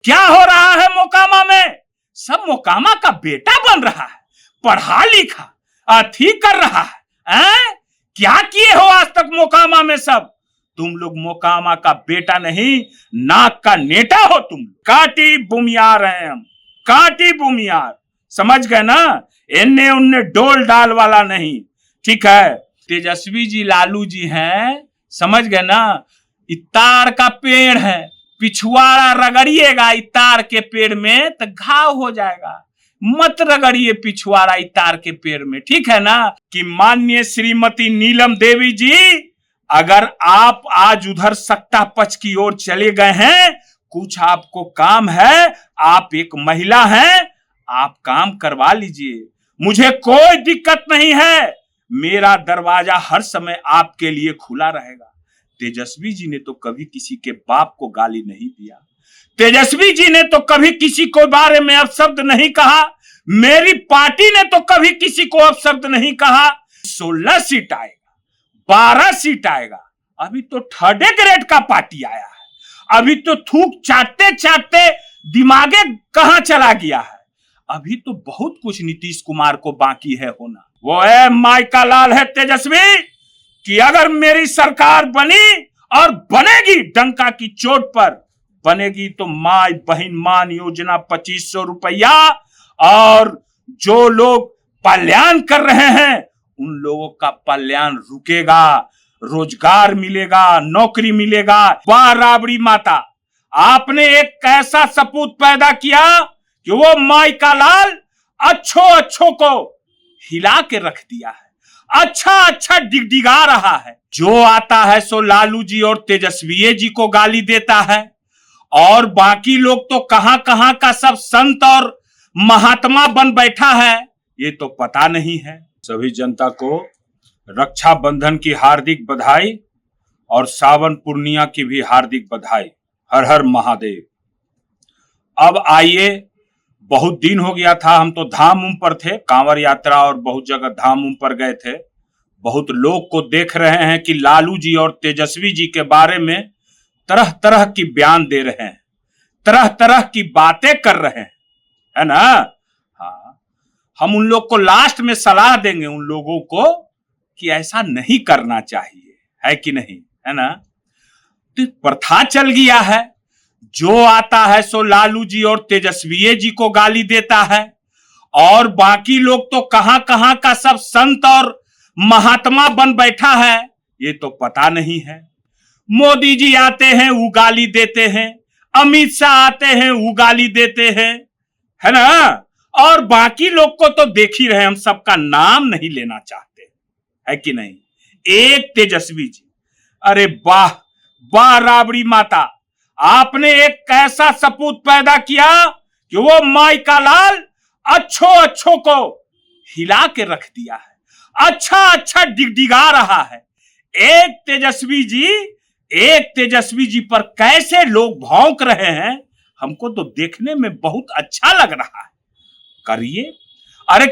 क्या हो रहा है मोकामा में? सब मोकामा का बेटा बन रहा है, पढ़ा लिखा अथी कर रहा है। क्या किए हो आज तक मोकामा में? सब तुम लोग मोकामा का बेटा नहीं, नाक का नेटा हो तुम। काटी बुमियार हैं हम, काटी बुमियार, समझ गए ना? इन्ने उन्ने डोल डाल वाला नहीं, ठीक है? तेजस्वी जी लालू जी हैं, समझ गए ना? इतार का पेड़ है, पिछुआड़ा रगड़िएगा इतार के पेड़ में तो घाव हो जाएगा। मत रगड़िए पिछुआड़ा इतार के पेड़ में, ठीक है ना? कि माननीय श्रीमती नीलम देवी जी, अगर आप आज उधर सत्ता पक्ष की ओर चले गए हैं, कुछ आपको काम है, आप एक महिला हैं, आप काम करवा लीजिए, मुझे कोई दिक्कत नहीं है। मेरा दरवाजा हर समय आपके लिए खुला रहेगा। तेजस्वी जी ने तो कभी किसी के बाप को गाली नहीं दिया, तेजस्वी जी ने तो कभी किसी को बारे में अपशब्द नहीं कहा, मेरी पार्टी ने तो कभी किसी को अपशब्द नहीं कहा। 16 सीट आएगा, 12 सीट आएगा, अभी तो थर्ड ग्रेड का पार्टी आया है, अभी तो थूक चाटते चाटते दिमागे कहां चला गया है। अभी तो बहुत कुछ नीतीश कुमार को बाकी है होना। वो है माई का लाल है तेजस्वी कि अगर मेरी सरकार बनी और बनेगी डंका की चोट पर बनेगी तो माई बहन मान योजना 2500 रुपया, और जो लोग पलायन कर रहे हैं उन लोगों का पलायन रुकेगा, रोजगार मिलेगा, नौकरी मिलेगा। वाह राबड़ी माता, आपने एक ऐसा सपूत पैदा किया कि वो माई का लाल अच्छों को हिला के रख दिया है, अच्छा डिगडिगा रहा है। जो आता है सो लालू जी और तेजस्वी जी को गाली देता है, और बाकी लोग तो कहां कहां का सब संत और महात्मा बन बैठा है, ये तो पता नहीं है। सभी जनता को रक्षाबंधन की हार्दिक बधाई और सावन पूर्णिमा की भी हार्दिक बधाई। हर हर महादेव। अब आइए, बहुत दिन हो गया था, हम तो धाम उम पर थे, कांवर यात्रा और बहुत जगह धाम उम पर गए थे। बहुत लोग को देख रहे हैं कि लालू जी और तेजस्वी जी के बारे में तरह तरह की बयान दे रहे हैं, तरह तरह की बातें कर रहे हैं, है ना? हाँ, हम उन लोग को लास्ट में सलाह देंगे, उन लोगों को, कि ऐसा नहीं करना चाहिए, है कि नहीं, है ना? तो प्रथा चल गया है, जो आता है सो लालू जी और तेजस्वी जी को गाली देता है, और बाकी लोग तो कहां कहां का सब संत और महात्मा बन बैठा है, ये तो पता नहीं है। मोदी जी आते हैं वो गाली देते हैं, अमित शाह आते हैं वो गाली देते हैं, है ना? और बाकी लोग को तो देख ही रहे, हम सबका नाम नहीं लेना चाहते, है कि नहीं? एक तेजस्वी जी, अरे वाह वाह राबड़ी माता, आपने एक ऐसा सपूत पैदा किया कि वो माई का लाल अच्छों को हिला के रख दिया है, अच्छा डिगडिगा रहा है। एक तेजस्वी जी पर कैसे लोग भौंक रहे हैं, हमको तो देखने में बहुत अच्छा लग रहा है। करिए, अरे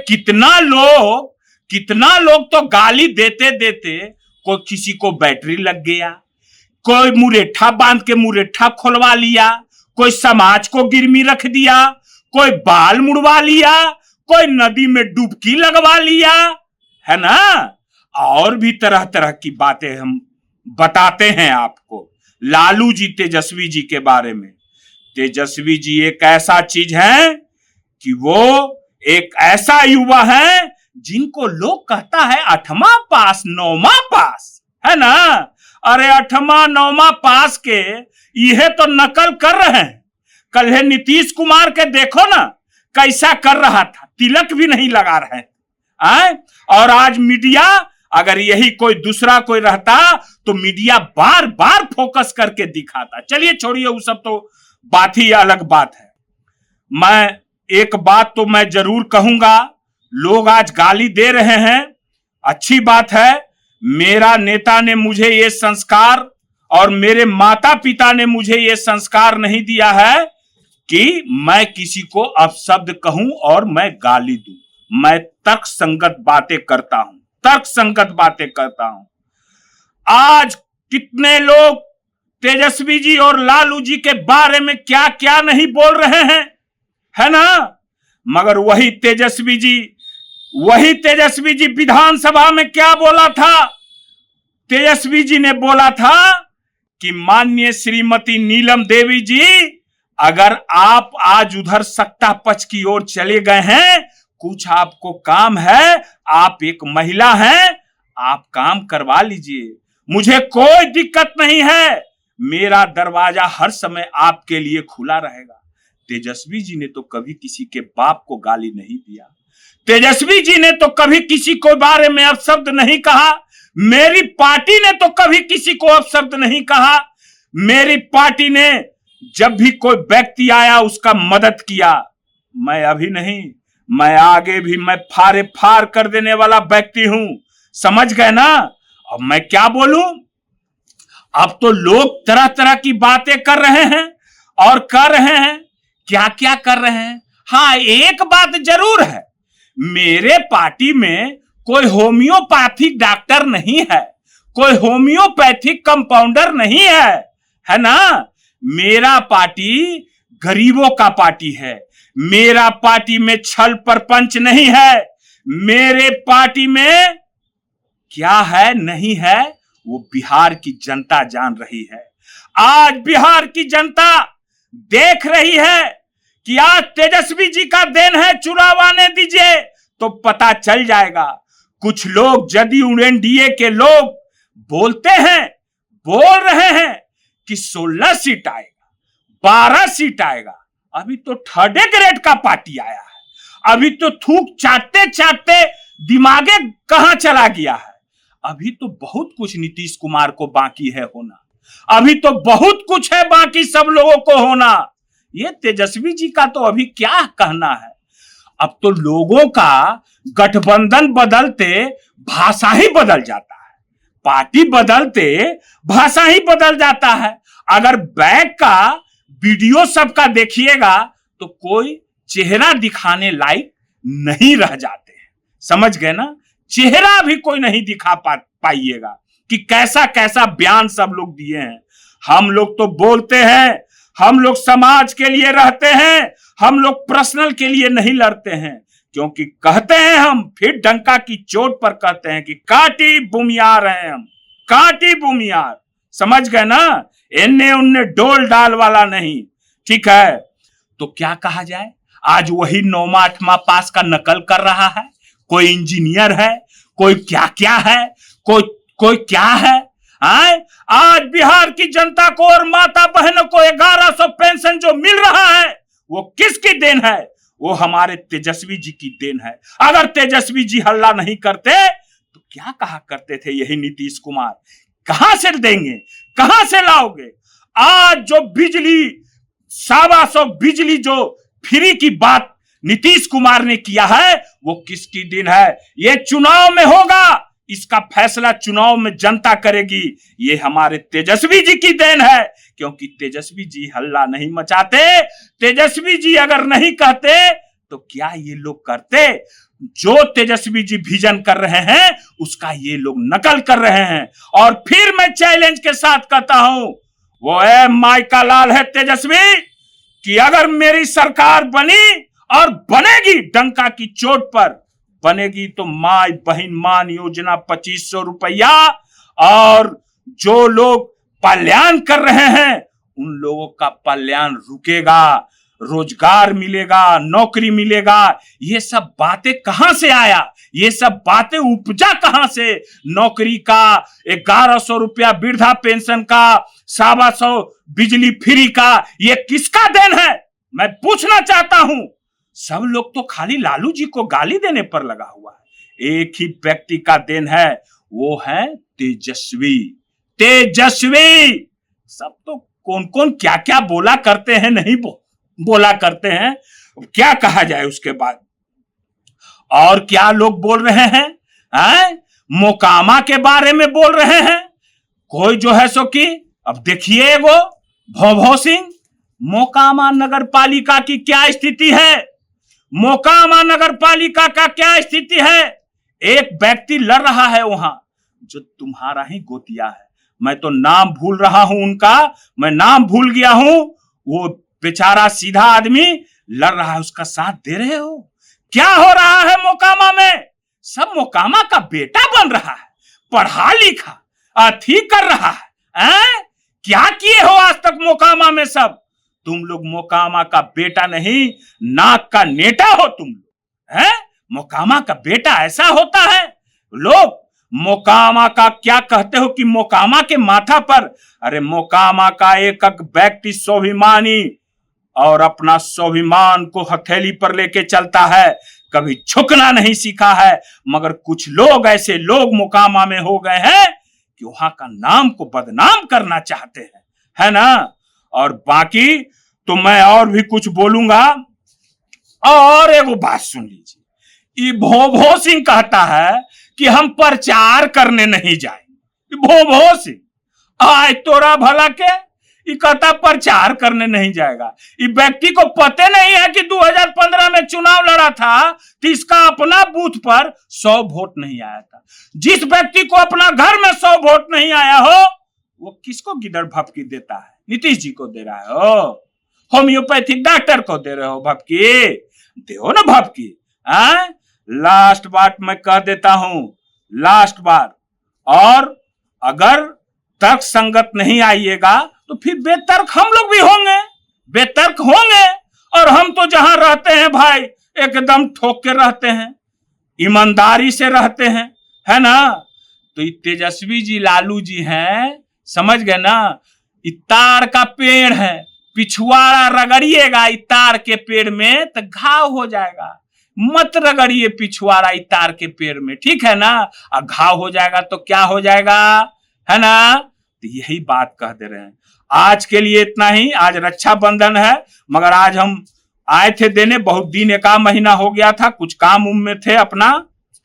कितना लोग तो गाली देते देते, कोई किसी को बैटरी लग गया, कोई मुरेठा बांध के मुरेठा खोलवा लिया, कोई समाज को गिरमी रख दिया, कोई बाल मुड़वा लिया, कोई नदी में डुबकी लगवा लिया, है ना? और भी तरह तरह की बातें हम बताते हैं आपको लालू जी तेजस्वी जी के बारे में। तेजस्वी जी एक ऐसा चीज है कि वो एक ऐसा युवा है जिनको लोग कहता है 8वां पास 9वां पास, है ना? अरे 8वां 9वां पास के यह तो नकल कर रहे हैं। कल है नीतीश कुमार के देखो ना कैसा कर रहा था, तिलक भी नहीं लगा रहे हैं। और आज मीडिया, अगर यही कोई दूसरा कोई रहता तो मीडिया बार बार फोकस करके दिखाता। चलिए छोड़िए, वो सब तो बात ही अलग बात है। मैं एक बात तो मैं जरूर कहूंगा, लोग आज गाली दे रहे हैं, अच्छी बात है। मेरा नेता ने मुझे ये संस्कार और मेरे माता पिता ने मुझे ये संस्कार नहीं दिया है कि मैं किसी को अपशब्द कहूं और मैं गाली दूं। मैं तर्क संगत बातें करता हूं। आज कितने लोग तेजस्वी जी और लालू जी के बारे में क्या क्या नहीं बोल रहे हैं, है ना। मगर वही तेजस्वी जी विधानसभा में क्या बोला था? तेजस्वी जी ने बोला था कि माननीय श्रीमती नीलम देवी जी, अगर आप आज उधर सत्ता पक्ष की ओर चले गए हैं, कुछ आपको काम है, आप एक महिला हैं, आप काम करवा लीजिए, मुझे कोई दिक्कत नहीं है, मेरा दरवाजा हर समय आपके लिए खुला रहेगा। तेजस्वी जी ने तो कभी किसी के बाप को गाली नहीं दिया, तेजस्वी जी ने तो कभी किसी को बारे में अपशब्द नहीं कहा, मेरी पार्टी ने तो कभी किसी को अपशब्द नहीं कहा। मेरी पार्टी ने जब भी कोई व्यक्ति आया उसका मदद किया। मैं अभी नहीं, मैं आगे भी मैं फारे फार कर देने वाला व्यक्ति हूं, समझ गए ना। अब मैं क्या बोलूं? अब तो लोग तरह तरह की बातें कर रहे हैं और कर रहे हैं, क्या क्या कर रहे हैं। हाँ, एक बात जरूर है, मेरे पार्टी में कोई होम्योपैथिक डॉक्टर नहीं है, कोई होम्योपैथिक कंपाउंडर नहीं है ना। मेरा पार्टी गरीबों का पार्टी है, मेरा पार्टी में छल प्रपंच नहीं है, मेरे पार्टी में क्या है नहीं है वो बिहार की जनता जान रही है। आज बिहार की जनता देख रही है कि आज तेजस्वी जी का देन है, चुनाव आने दीजिए तो पता चल जाएगा। कुछ लोग जदयू एनडीए के लोग बोल रहे हैं कि 16 सीट आएगा, 12 सीट आएगा। अभी तो थर्ड ग्रेड का पार्टी आया है, अभी तो थूक चाटते चाटते दिमागे कहां चला गया है। अभी तो बहुत कुछ नीतीश कुमार को बाकी है होना, अभी तो बहुत कुछ है बाकी सब लोगों को होना। ये तेजस्वी जी का तो अभी क्या कहना है। अब तो लोगों का गठबंधन बदलते भाषा ही बदल जाता है, पार्टी बदलते भाषा ही बदल जाता है। अगर बैक का वीडियो सबका देखिएगा तो कोई चेहरा दिखाने लायक नहीं रह जाते हैं, समझ गए ना। चेहरा भी कोई नहीं दिखा पाइएगा कि कैसा कैसा बयान सब लोग दिए हैं। हम लोग तो बोलते हैं, हम लोग समाज के लिए रहते हैं, हम लोग पर्सनल के लिए नहीं लड़ते हैं, क्योंकि कहते हैं हम, फिर डंका की चोट पर कहते हैं कि काटी बुमियार हैं हम, काटी बुमियार, समझ गए ना। इन्ने उन्ने डोल डाल वाला नहीं, ठीक है। तो क्या कहा जाए, आज वही 9वां 8वां पास का नकल कर रहा है, कोई इंजीनियर है, कोई क्या क्या है, कोई क्या है। आज बिहार की जनता को और माता बहनों को 1100 पेंशन जो मिल रहा है वो किसकी देन है? वो हमारे तेजस्वी जी की देन है। अगर तेजस्वी जी हल्ला नहीं करते तो क्या कहा करते थे यही नीतीश कुमार, कहां से देंगे, कहां से लाओगे? आज जो बिजली 125 बिजली जो फ्री की बात नीतीश कुमार ने किया है वो किसकी देन है? ये चुनाव में होगा, इसका फैसला चुनाव में जनता करेगी। ये हमारे तेजस्वी जी की देन है, क्योंकि तेजस्वी जी हल्ला नहीं मचाते, तेजस्वी जी अगर नहीं कहते तो क्या ये लोग करते? जो तेजस्वी जी विजन कर रहे हैं उसका ये लोग नकल कर रहे हैं। और फिर मैं चैलेंज के साथ कहता हूं, वो माइका लाल है तेजस्वी, कि अगर मेरी सरकार बनी और बनेगी, डंका की चोट पर बनेगी, तो माई बहन मान योजना 2500 रुपया, और जो लोग पलायन कर रहे हैं उन लोगों का पलायन रुकेगा, रोजगार मिलेगा, नौकरी मिलेगा। ये सब बातें कहां से आया? ये सब बातें उपजा कहां से? नौकरी का, 1100 रुपया वृद्धा पेंशन का, 125 बिजली फ्री का, ये किसका देन है? मैं पूछना चाहता हूं। सब लोग तो खाली लालू जी को गाली देने पर लगा हुआ है, एक ही व्यक्ति का देन है, वो है तेजस्वी। सब तो कौन कौन क्या क्या बोला करते हैं, नहीं बोला करते हैं, क्या कहा जाए उसके बाद। और क्या लोग बोल रहे हैं, मोकामा के बारे में बोल रहे हैं कोई जो है सो कि, अब देखिए वो भौभौ सिंह, मोकामा नगर पालिका की क्या स्थिति है, मोकामा नगर पालिका का क्या स्थिति है। एक व्यक्ति लड़ रहा है वहां जो तुम्हारा ही गोतिया है, मैं तो नाम भूल रहा हूं उनका, मैं नाम भूल गया हूं। वो बेचारा सीधा आदमी लड़ रहा है, उसका साथ दे रहे हो। क्या हो रहा है मोकामा में? सब मोकामा का बेटा बन रहा है, पढ़ा लिखा अथी कर रहा है। क्या किए हो आज तक मोकामा में सब? तुम लोग मोकामा का बेटा नहीं, नाक का नेटा हो तुम लोग। हैं? मोकामा का बेटा ऐसा होता है? लोग मोकामा का क्या कहते हो कि मोकामा के माथा पर, अरे मोकामा का एक एक व्यक्ति स्वाभिमानी और अपना स्वाभिमान को हथेली पर लेके चलता है, कभी झुकना नहीं सीखा है। मगर कुछ लोग ऐसे लोग मोकामा में हो गए हैं कि वहां का नाम को बदनाम करना चाहते हैं, है ना। और बाकी तो मैं और भी कुछ बोलूंगा। और एगो बात सुन लीजिए, ये भोभो सिंह कहता है कि हम प्रचार करने नहीं जाएंगे। भोभो सिंह आय तोरा भला के, ये कहता प्रचार करने नहीं जाएगा। ये व्यक्ति को पते नहीं है कि 2015 में चुनाव लड़ा था तो इसका अपना बूथ पर 100 वोट नहीं आया था। जिस व्यक्ति को अपना घर में 100 वोट नहीं आया हो, वो किसको गिदड़ भपकी देता है? नीतीश जी को दे रहा हो, होम्योपैथिक डॉक्टर को दे रहे हो भपकी, दो ना भपकी। लास्ट बात मैं कह देता हूं, लास्ट बार, और अगर तर्क संगत नहीं आइएगा तो फिर बेतर्क हम लोग भी होंगे, बेतर्क होंगे। और हम तो जहां रहते हैं भाई एकदम ठोक के रहते हैं, ईमानदारी से रहते हैं, है ना। तो ये तेजस्वी जी लालू जी हैं, समझ गए ना। इतार का पेड़ है, पिछुआड़ा रगड़िएगा इतार के पेड़ में तो घाव हो जाएगा। मत रगड़िए पिछुआड़ा इतार के पेड़ में, ठीक है ना। और घाव हो जाएगा तो क्या हो जाएगा, है ना। तो यही बात कह दे रहे हैं। आज के लिए इतना ही। आज रक्षाबंधन है, मगर आज हम आए थे देने, बहुत दिन, 1 महीना हो गया था, कुछ काम उम में थे अपना,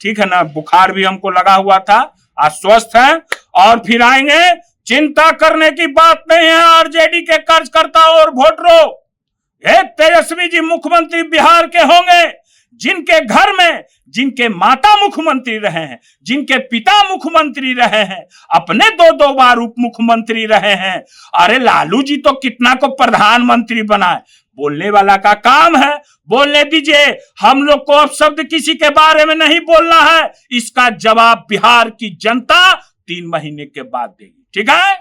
ठीक है ना। बुखार भी हमको लगा हुआ था, आज स्वस्थ है और फिर आएंगे। चिंता करने की बात नहीं है। आरजेडी के कार्यकर्ता और वोटरों, तेजस्वी जी मुख्यमंत्री बिहार के होंगे, जिनके घर में जिनके माता मुख्यमंत्री रहे हैं, जिनके पिता मुख्यमंत्री रहे हैं, अपने 2-2 बार उप मुख्यमंत्री रहे हैं। अरे लालू जी तो कितना को प्रधानमंत्री बनाए, बोलने वाला का काम है, बोलने दीजिए। हम लोग को अब शब्द किसी के बारे में नहीं बोलना है। इसका जवाब बिहार की जनता 3 महीने के बाद देगी, ठीक है।